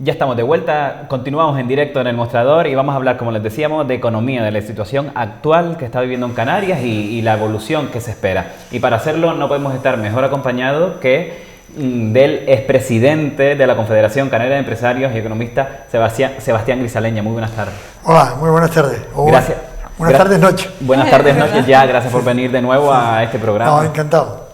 Ya estamos de vuelta, continuamos en directo en el mostrador y vamos a hablar, como les decíamos, de economía, de la situación actual que está viviendo en Canarias y la evolución que se espera. Y para hacerlo no podemos estar mejor acompañados que del expresidente de la Confederación Canaria de Empresarios y Economistas, Sebastián Grisaleña. Muy buenas tardes. Hola, muy buenas tardes. Gracias. Buenas tardes, noche. Buenas tardes, noches ya. Gracias por venir de nuevo a este programa. No, encantado.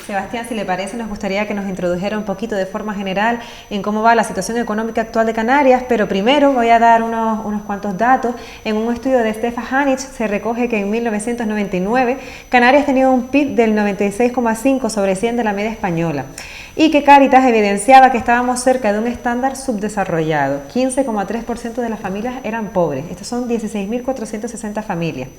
Sebastián, si le parece, nos gustaría que nos introdujera un poquito de forma general en cómo va la situación económica actual de Canarias, pero primero voy a dar unos cuantos datos. En un estudio de Stefan Hanich se recoge que en 1999 Canarias tenía un PIB del 96,5 sobre 100 de la media española y que Cáritas evidenciaba que estábamos cerca de un estándar subdesarrollado. 15,3% de las familias eran pobres. Estos son 16.460 familias.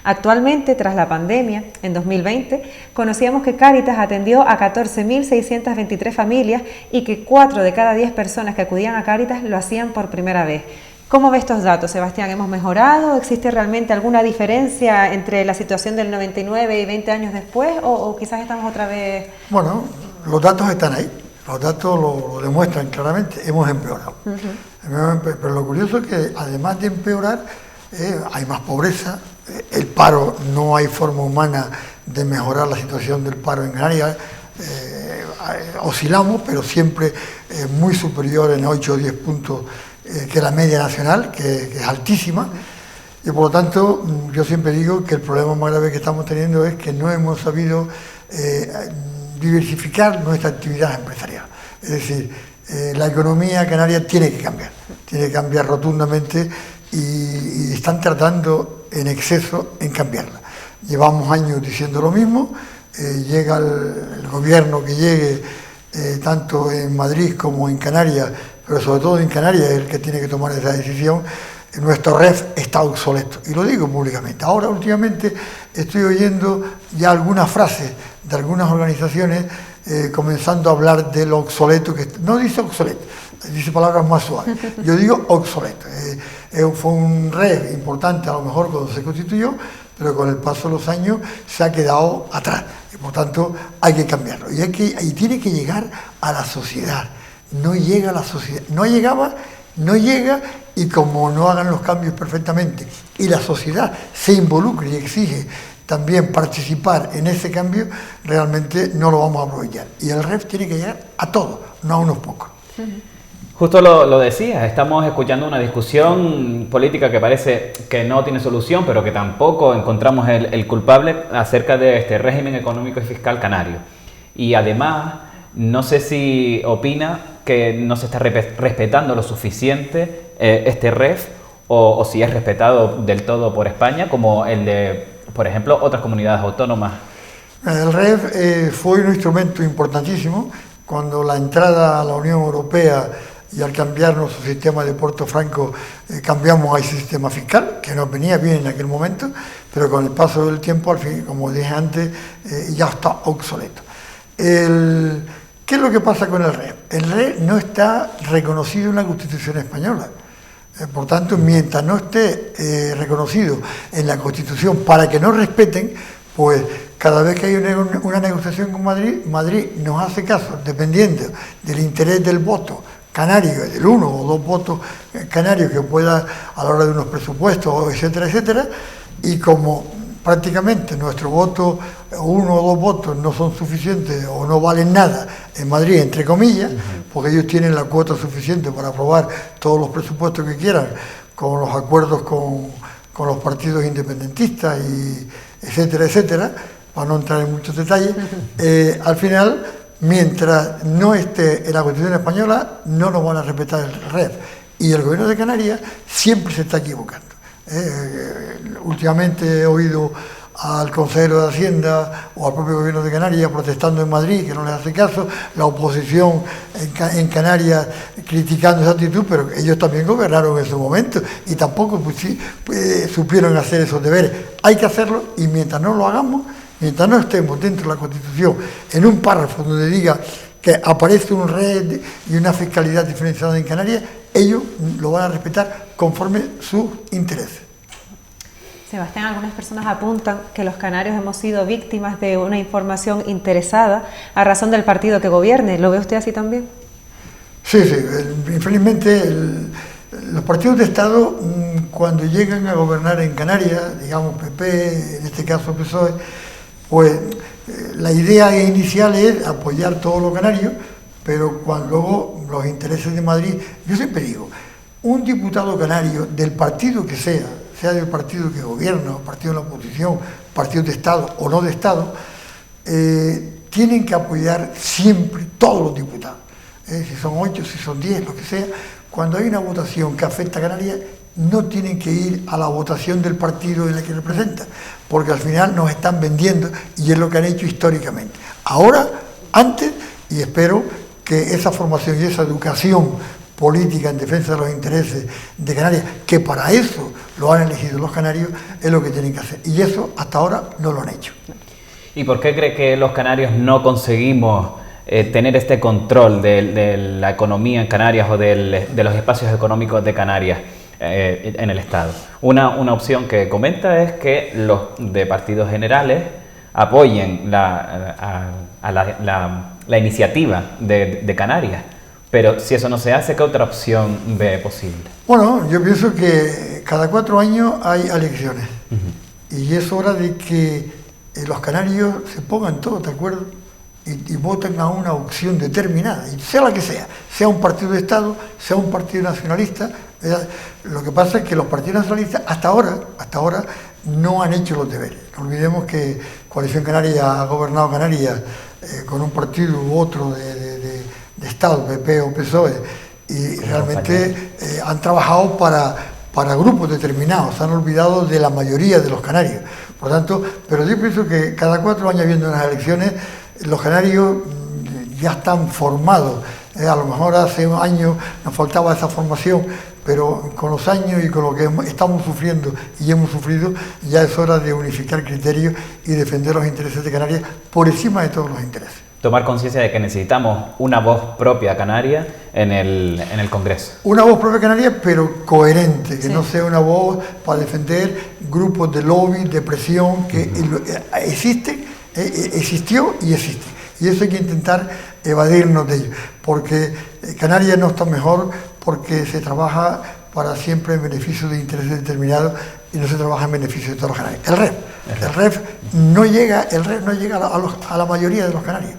Actualmente, tras la pandemia, en 2020, conocíamos que Cáritas atendió a 14.623 familias y que 4 de cada 10 personas que acudían a Cáritas lo hacían por primera vez. ¿Cómo ve estos datos, Sebastián? ¿Hemos mejorado? ¿Existe realmente alguna diferencia entre la situación del 99 y 20 años después? ¿O quizás estamos otra vez...? Bueno, los datos están ahí. Los datos lo demuestran claramente. Hemos empeorado. Pero lo curioso es que, además de empeorar, hay más pobreza. El paro, no hay forma humana de mejorar la situación del paro en Canarias. Oscilamos, pero siempre muy superior en 8 o 10 puntos que la media nacional, que es altísima. Y por lo tanto, yo siempre digo que el problema más grave que estamos teniendo es que no hemos sabido diversificar nuestra actividad empresarial. Es decir, la economía canaria tiene que cambiar rotundamente y están tratando en exceso en cambiarla. Llevamos años diciendo lo mismo, llega el gobierno que llegue, tanto en Madrid como en Canarias, pero sobre todo en Canarias es el que tiene que tomar esa decisión. Nuestro REF está obsoleto, y lo digo públicamente. Ahora, últimamente, estoy oyendo ya algunas frases de algunas organizaciones comenzando a hablar de lo obsoleto, que no dice obsoleto, dice palabras más suaves. Yo digo obsoleto. Fue un REF importante a lo mejor cuando se constituyó, pero con el paso de los años se ha quedado atrás, y por tanto hay que cambiarlo. Y tiene que llegar a la sociedad. No llega a la sociedad, no llega, y como no hagan los cambios perfectamente y la sociedad se involucre y exige también participar en ese cambio, realmente no lo vamos a aprovechar. Y el REF tiene que llegar a todos, no a unos pocos. Justo lo decía, estamos escuchando una discusión política que parece que no tiene solución, pero que tampoco encontramos el culpable acerca de este régimen económico y fiscal canario. Y además, no sé si opina que no se está respetando lo suficiente este REF o si es respetado del todo por España, como el de, por ejemplo, otras comunidades autónomas. El REF fue un instrumento importantísimo cuando la entrada a la Unión Europea y al cambiar nuestro sistema de Puerto Franco cambiamos a ese sistema fiscal, que nos venía bien en aquel momento, pero con el paso del tiempo, al fin, como dije antes, ya está obsoleto. ¿Qué es lo que pasa con el REF? El REF no está reconocido en la Constitución española. Por tanto, mientras no esté reconocido en la Constitución para que nos respeten, pues cada vez que hay una negociación con Madrid, Madrid nos hace caso, dependiendo del interés del voto canario, del 1 o 2 votos canarios que pueda a la hora de unos presupuestos, etcétera, etcétera, y como prácticamente nuestro voto, 1 o 2 votos, no son suficientes o no valen nada en Madrid, entre comillas, porque ellos tienen la cuota suficiente para aprobar todos los presupuestos que quieran, con los acuerdos con los partidos independentistas, y etcétera, etcétera, para no entrar en muchos detalles. Al final, mientras no esté en la Constitución española, no nos van a respetar el REF. Y el gobierno de Canarias siempre se está equivocando. Últimamente he oído al consejero de Hacienda o al propio gobierno de Canarias protestando en Madrid, que no les hace caso, la oposición en Canarias criticando esa actitud, pero ellos también gobernaron en su momento y tampoco supieron hacer esos deberes. Hay que hacerlo, y mientras no lo hagamos, mientras no estemos dentro de la Constitución en un párrafo donde diga que aparece un REF y una fiscalidad diferenciada en Canarias, ellos lo van a respetar conforme sus intereses. Sebastián, algunas personas apuntan que los canarios hemos sido víctimas de una información interesada a razón del partido que gobierne. ¿Lo ve usted así también? Sí, sí, infelizmente los partidos de Estado, cuando llegan a gobernar en Canarias, digamos PP, en este caso PSOE, pues la idea inicial es apoyar todos los canarios, pero cuando luego los intereses de Madrid, yo siempre digo, un diputado canario del partido que sea del partido que gobierna, partido de la oposición, partido de Estado o no de Estado, tienen que apoyar siempre todos los diputados. Si son 8, si son 10, lo que sea, cuando hay una votación que afecta a Canarias, no tienen que ir a la votación del partido en el que representan, porque al final nos están vendiendo y es lo que han hecho históricamente. Ahora, antes, y espero que esa formación y esa educación política en defensa de los intereses de Canarias, que para eso lo han elegido los canarios, es lo que tienen que hacer. Y eso hasta ahora no lo han hecho. ¿Y por qué cree que los canarios no conseguimos tener este control de la economía en Canarias o de los espacios económicos de Canarias en el Estado? Una opción que comenta es que los de partidos generales apoyen la iniciativa de Canarias, pero si eso no se hace, ¿qué otra opción ve posible? Bueno, yo pienso que cada 4 años hay elecciones y es hora de que los canarios se pongan todos de acuerdo y voten a una opción determinada, y sea la que sea un partido de Estado, sea un partido nacionalista. Lo que pasa es que los partidos nacionalistas hasta ahora no han hecho los deberes. No olvidemos que Coalición Canaria ha gobernado Canarias con un partido u otro de Estado, PP o PSOE, y realmente han trabajado para grupos determinados, se han olvidado de la mayoría de los canarios. Por tanto, pero yo pienso que cada 4 años habiendo unas elecciones, los canarios ya están formados. A lo mejor hace un año nos faltaba esa formación, pero con los años y con lo que estamos sufriendo y hemos sufrido, ya es hora de unificar criterios y defender los intereses de Canarias por encima de todos los intereses. Tomar conciencia de que necesitamos una voz propia canaria en el Congreso. Una voz propia canaria, pero coherente, que no sea una voz para defender grupos de lobby, de presión, que existen, existió y existe. Y eso hay que intentar evadirnos de ello, porque Canarias no está mejor porque se trabaja para siempre en beneficio de intereses determinados y no se trabaja en beneficio de todos los canarios. El REF no llega a la mayoría de los canarios.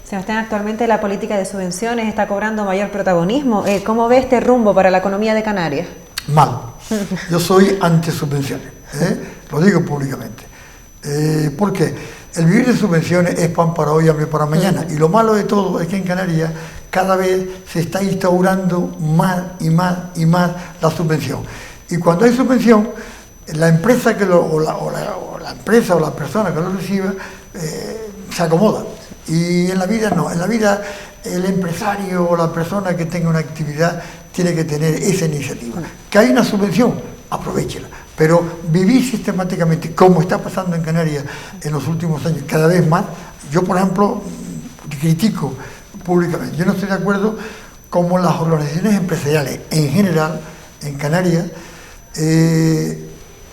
Sebastián, actualmente la política de subvenciones está cobrando mayor protagonismo. ¿Cómo ve este rumbo para la economía de Canarias? Mal. Yo soy anti-subvenciones, lo digo públicamente. ¿Por qué? El vivir de subvenciones es pan para hoy, hambre para mañana. Y lo malo de todo es que en Canarias cada vez se está instaurando más y más y más la subvención. Y cuando hay subvención, la empresa o la persona que lo reciba se acomoda. Y en la vida no. En la vida el empresario o la persona que tenga una actividad tiene que tener esa iniciativa. Que hay una subvención, aprovéchela. Pero vivir sistemáticamente, como está pasando en Canarias en los últimos años, cada vez más, yo por ejemplo critico públicamente, yo no estoy de acuerdo como las organizaciones empresariales en general en Canarias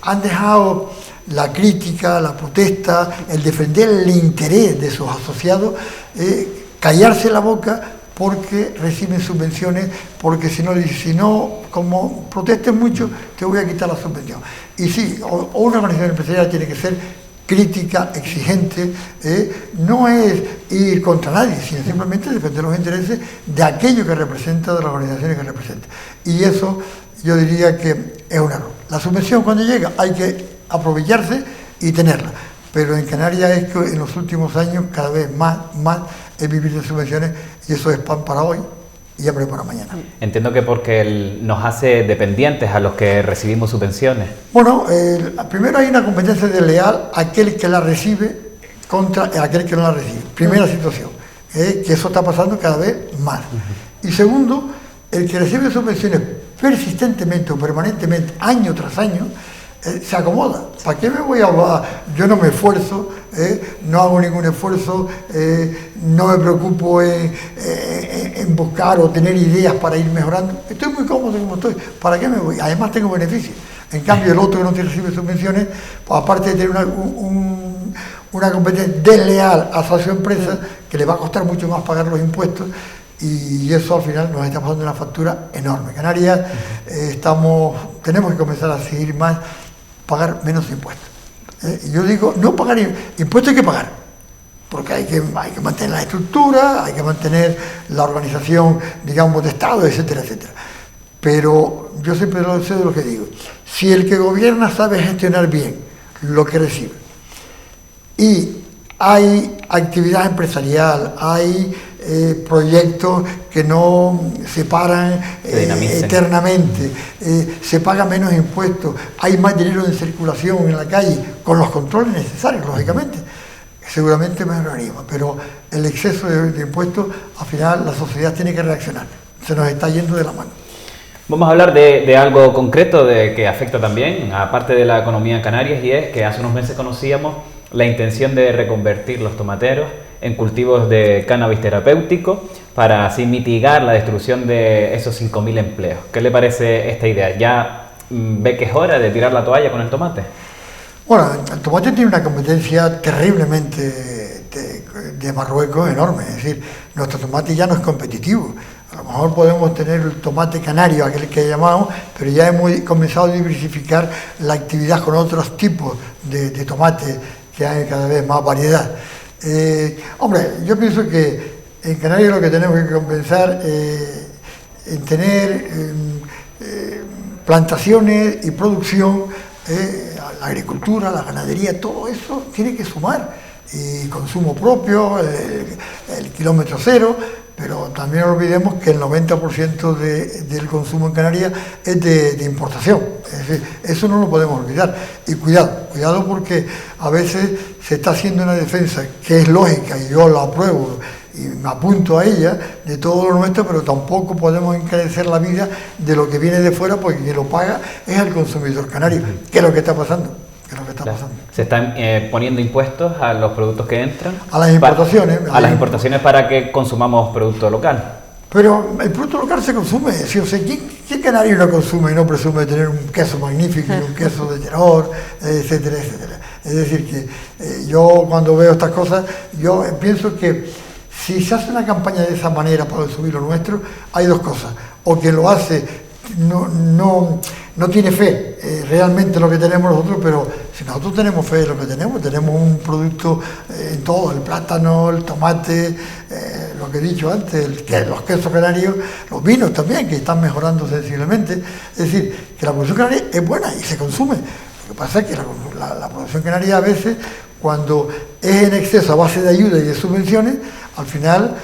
han dejado la crítica, la protesta, el defender el interés de sus asociados, callarse la boca porque reciben subvenciones, porque si no, como protesten mucho, te voy a quitar la subvención. Y sí, o una organización empresarial tiene que ser crítica, exigente, no es ir contra nadie, sino simplemente defender los intereses de aquello que representa, de las organizaciones que representa. Y eso yo diría que es un error. La subvención cuando llega hay que aprovecharse y tenerla. Pero en Canarias es que en los últimos años cada vez más es vivir de subvenciones y eso es pan para hoy y hambre para mañana. Entiendo que porque nos hace dependientes a los que recibimos subvenciones. Bueno, primero hay una competencia desleal aquel que la recibe contra aquel que no la recibe. Primera situación, que eso está pasando cada vez más. Y segundo, el que recibe subvenciones persistentemente o permanentemente, año tras año, se acomoda. ¿Para qué me voy a hablar? Yo no me esfuerzo, no hago ningún esfuerzo, no me preocupo en buscar o tener ideas para ir mejorando. Estoy muy cómodo como estoy. ¿Para qué me voy? Además tengo beneficios. En cambio el otro que no recibe subvenciones, pues aparte de tener una competencia desleal hacia su empresa, que le va a costar mucho más pagar los impuestos, y eso al final nos está pasando una factura enorme. Canarias tenemos que comenzar a seguir más, pagar menos impuestos. Y yo digo, no pagar impuestos, hay que pagar, porque hay que mantener la estructura, hay que mantener la organización, digamos, de Estado, etcétera, etcétera. Pero yo siempre sé de lo que digo. Si el que gobierna sabe gestionar bien lo que recibe y hay actividad empresarial, hay proyectos que no se paran eternamente, se paga menos impuestos, hay más dinero en circulación en la calle, con los controles necesarios, lógicamente, seguramente mejoraría, pero el exceso de impuestos, al final la sociedad tiene que reaccionar, se nos está yendo de la mano. Vamos a hablar de algo concreto que afecta también, aparte de la economía en Canarias, y es que hace unos meses conocíamos la intención de reconvertir los tomateros en cultivos de cannabis terapéutico para así mitigar la destrucción de esos 5.000 empleos. ¿Qué le parece esta idea? ¿Ya ve que es hora de tirar la toalla con el tomate? Bueno, el tomate tiene una competencia terriblemente de Marruecos enorme, es decir, nuestro tomate ya no es competitivo. A lo mejor podemos tener el tomate canario, aquel que llamamos, pero ya hemos comenzado a diversificar la actividad con otros tipos de tomate, que hay cada vez más variedad. Hombre, yo pienso que en Canarias lo que tenemos que compensar en tener plantaciones y producción, la agricultura, la ganadería, todo eso tiene que sumar. Y consumo propio, el kilómetro cero, pero también no olvidemos que el 90% del consumo en Canarias es de importación. Es decir, eso no lo podemos olvidar. Y cuidado porque a veces se está haciendo una defensa que es lógica y yo la apruebo y me apunto a ella de todo lo nuestro, pero tampoco podemos encarecer la vida de lo que viene de fuera, porque quien lo paga es el consumidor canario, que es lo que está pasando. Se están poniendo impuestos a los productos que entran. A las importaciones. A las importaciones para que consumamos producto local. Pero el producto local se consume. ¿Sí? O sea, ¿quién canario no consume y no presume de tener un queso magnífico y un queso de Teror, etcétera, etcétera? Es decir, que yo cuando veo estas cosas, yo pienso que si se hace una campaña de esa manera para subir lo nuestro, hay dos cosas. O que lo hace no tiene fe realmente lo que tenemos nosotros, pero si nosotros tenemos fe en lo que tenemos un producto en todo, el plátano, el tomate, lo que he dicho antes, los quesos canarios, los vinos también, que están mejorando sensiblemente. Es decir, que la producción canaria es buena y se consume. Lo que pasa es que la producción canaria a veces, cuando es en exceso a base de ayuda y de subvenciones, al final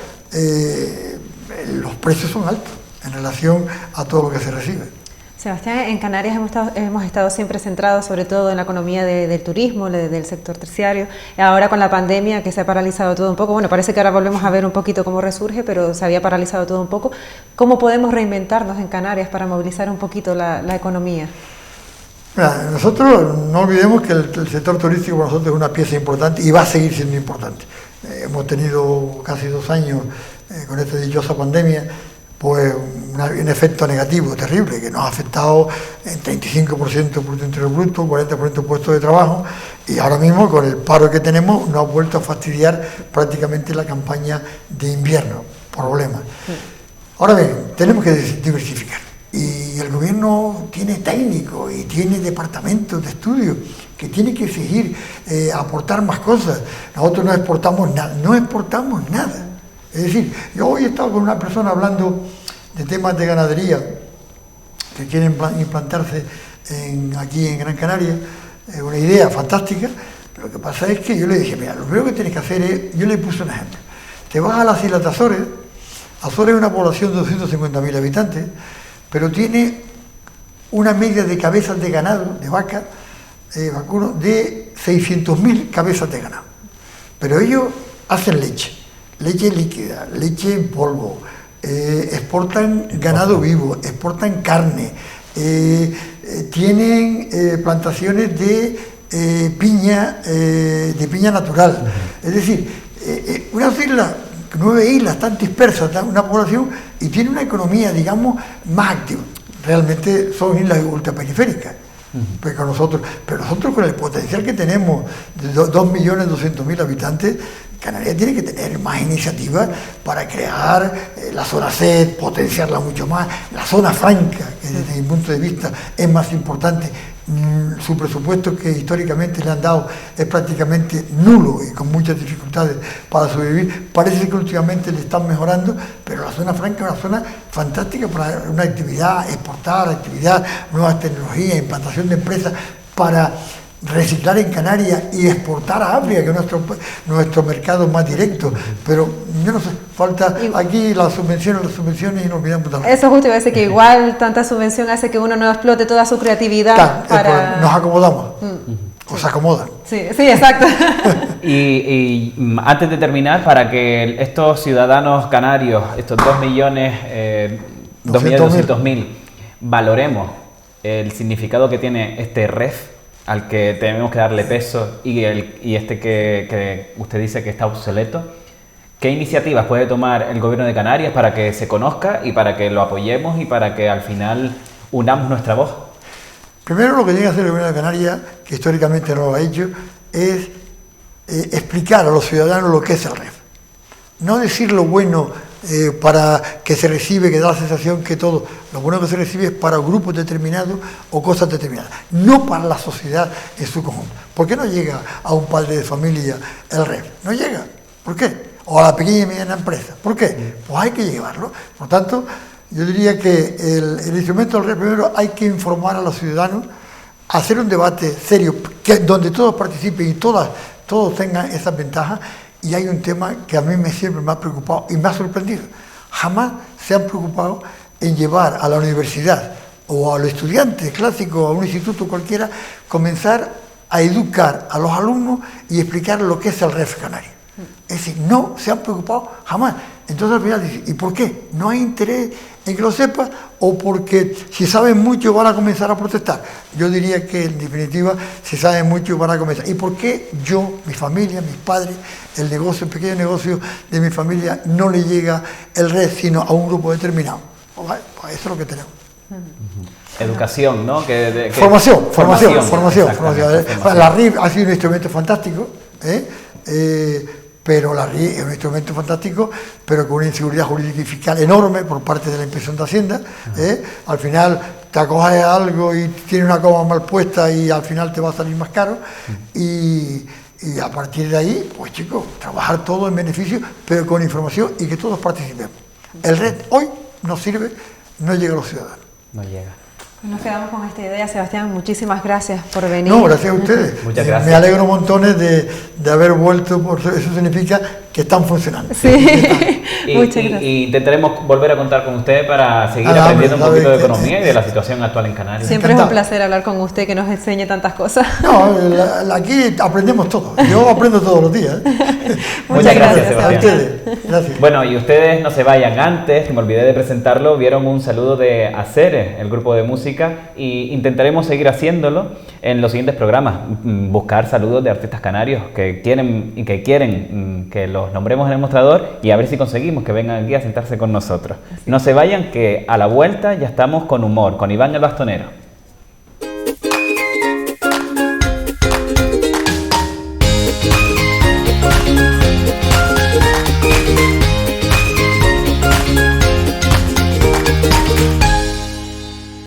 los precios son altos en relación a todo lo que se recibe. Sebastián, en Canarias hemos estado siempre centrados sobre todo en la economía del turismo, del sector terciario. Ahora con la pandemia que se ha paralizado todo un poco, bueno, parece que ahora volvemos a ver un poquito cómo resurge, pero se había paralizado todo un poco. ¿Cómo podemos reinventarnos en Canarias para movilizar un poquito la economía? Mira, nosotros no olvidemos que el sector turístico para nosotros es una pieza importante y va a seguir siendo importante. Hemos tenido casi 2 años con esta dichosa pandemia, pues un efecto negativo terrible que nos ha afectado en 35% Producto Interior Bruto, 40% puestos de trabajo, y ahora mismo con el paro que tenemos nos ha vuelto a fastidiar prácticamente la campaña de invierno, problemas. Sí. Ahora bien, tenemos que diversificar y el gobierno tiene técnicos y tiene departamentos de estudio que tiene que exigir aportar más cosas. Nosotros no exportamos nada. Es decir, yo hoy he estado con una persona hablando de temas de ganadería que quieren implantarse aquí en Gran Canaria, una idea fantástica. Lo que pasa es que yo le dije, mira, lo primero que tienes que hacer es, yo le puse un ejemplo, te vas a las Islas de Azores. Azores es una población de 250.000 habitantes, pero tiene una media de cabezas de ganado, de vaca, vacuno, de 600.000 cabezas de ganado. Pero ellos hacen leche líquida, leche en polvo, exportan ganado vivo, exportan carne, tienen plantaciones de piña natural. Es decir, unas islas, 9 islas tan dispersas, una población, y tiene una economía, digamos, más activa. Realmente son islas ultraperiféricas. Pero nosotros con el potencial que tenemos de 2.200.000 habitantes, Canarias tiene que tener más iniciativas para crear la zona C, potenciarla mucho más, la zona franca, que desde mi punto de vista es más importante. Su presupuesto que históricamente le han dado es prácticamente nulo y con muchas dificultades para sobrevivir. Parece que últimamente le están mejorando, pero la zona franca es una zona fantástica para una actividad, exportar, actividad, nuevas tecnologías, implantación de empresas para reciclar en Canarias y exportar a África, que es nuestro mercado más directo. Pero yo no sé, falta aquí las subvenciones y nos olvidamos de eso justo iba a decir que igual tanta subvención hace que uno no explote toda su creatividad. Nos acomodamos, o se acomodan. Sí, exacto. Y antes de terminar, para que estos ciudadanos canarios, estos 2.200.000, valoremos el significado que tiene este REF, al que tenemos que darle peso, y este que usted dice que está obsoleto, ¿qué iniciativas puede tomar el Gobierno de Canarias para que se conozca y para que lo apoyemos y para que al final unamos nuestra voz? Primero, lo que tiene que hacer el Gobierno de Canarias, que históricamente no lo ha hecho, es explicar a los ciudadanos lo que es el REF. No decir lo bueno para que se recibe, que da la sensación que todo lo bueno que se recibe es para grupos determinados o cosas determinadas, no para la sociedad en su conjunto. ¿Por qué no llega a un padre de familia el REF? No llega. ¿Por qué? O a la pequeña y mediana empresa. ¿Por qué? Pues hay que llevarlo. Por tanto, yo diría que el instrumento del REF, primero hay que informar a los ciudadanos, hacer un debate serio, donde todos participen y todos tengan esas ventajas. Y hay un tema que a mí siempre me ha preocupado y me ha sorprendido. Jamás se han preocupado en llevar a la universidad o a los estudiantes clásicos, a un instituto cualquiera, comenzar a educar a los alumnos y explicar lo que es el REF canario. Es decir, no se han preocupado jamás. Entonces al final dicen, ¿y por qué? ¿No hay interés en que lo sepa o porque si saben mucho van a comenzar a protestar? Yo diría que en definitiva, si saben mucho van a comenzar. ¿Y por qué yo, mi familia, mis padres, el pequeño negocio de mi familia no le llega el REF sino a un grupo determinado? Pues eso es lo que tenemos. Educación, ¿no? Formación. Formación. La RIF ha sido un instrumento fantástico, pero la RIF es un instrumento fantástico, pero con una inseguridad jurídica y fiscal enorme por parte de la Inspección de Hacienda. Al final te acoges a algo y tiene una coma mal puesta y al final te va a salir más caro. Y a partir de ahí, pues chicos, trabajar todo en beneficio, pero con información y que todos participemos. El REF hoy no sirve, no llega a los ciudadanos. No llega. Nos quedamos con esta idea, Sebastián. Muchísimas gracias por venir. No, gracias a ustedes. Muchas gracias. Me alegro montones de haber vuelto, porque eso significa que están funcionando. Sí, muchas gracias. Y intentaremos volver a contar con usted para seguir aprendiendo un poquito de economía y de la situación actual en Canarias. Siempre es un placer hablar con usted, que nos enseñe tantas cosas. No, aquí aprendemos todo. Yo aprendo todos los días. Muchas gracias, Sebastián. A ustedes. Gracias. Bueno, y ustedes no se vayan. Antes, que me olvidé de presentarlo, vieron un saludo de Acere, el grupo de música, y intentaremos seguir haciéndolo en los siguientes programas. Buscar saludos de artistas canarios que quieren que los nombremos en el mostrador y a ver si conseguimos que vengan aquí a sentarse con nosotros. No se vayan, que a la vuelta ya estamos con humor, con Iván el Bastonero.